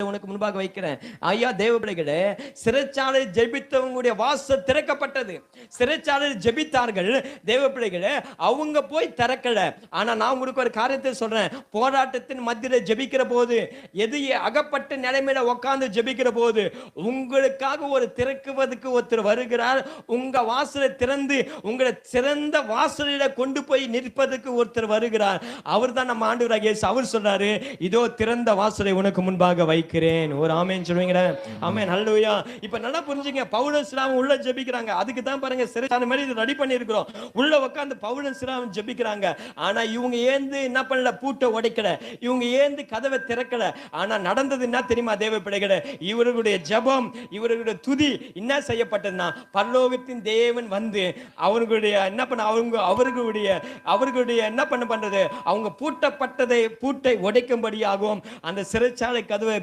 உனக்கு முன்பாக வைக்கிறேன். ஐயா தேவ பிள்ளைகளே, சிறைச்சாலை ஜெபித்தவங்களுடைய வாசல் திறக்கப்பட்டது. சிறைச்சாலையில் ஜெபித்தார்கள் தேவ பிள்ளைகளே, அவங்க போய் திறக்கல. ஆனா நான் உங்களுக்கு ஒரு காரியத்தை சொல்றேன். போராட்டத்தின் மத்தியில ஜெபிக்கிற போது, எது அகப்பட்ட நிலைமையில உட்கார்ந்து ஜெபிக்கிற போது, உங்களுக்காக ஒரு திறக்குவதற்கு ஒருத்தர் வருகிறார். உங்க வாசலை திறந்து உங்களை சிறந்த வாசலில கொண்டு போய் நிற்பதற்கு ஒருத்தர் வருகிறார். அவர் தான் நம்ம ஆண்டவராகிய இயேசு. அவர் சொல்றாரு, இதோ திறந்த வாசலை உனக்கு முன்பாக வைக்கிறேன். ஒரு ஆமென் சொல்வீங்களா? ஆமென், ஹல்லேலூயா. இப்ப நல்லா புரிஞ்சுங்க, பவுலும் சிலாவும் உள்ள ஜெபிக்கிறாங்க. அதுக்கு தான் பாருங்க சிறைச்சாலை மாதிரி இது ரெடி பண்ணி இருக்கிறோம். உள்ள உட்கார்ந்து பவுலும் சிலாவும் ஜெபிக்கிறாங்க. ஆனா இவங்க ஏந்து என்ன பண்ணல? பூட்டை உடைக்கல. இவங்க ஏந்து கதவை திறக்கல. ஆனா நடந்தது என்ன தெரியுமா தேவ பிள்ளைகளே? இவர்களுடைய ஜெபம், இவர்களுடைய துதி என்ன செய்யப்பட்டதுன்னா, பரலோகத்தின் தேவன் வந்து அவர்களுடைய என்ன பண்ண, அவர்களுடைய என்ன பண்றது, அவங்க பூட்டப்பட்டதை பூட்டை உடைக்கும்படியாகவும் அந்த சிறைச்சாலை கதவை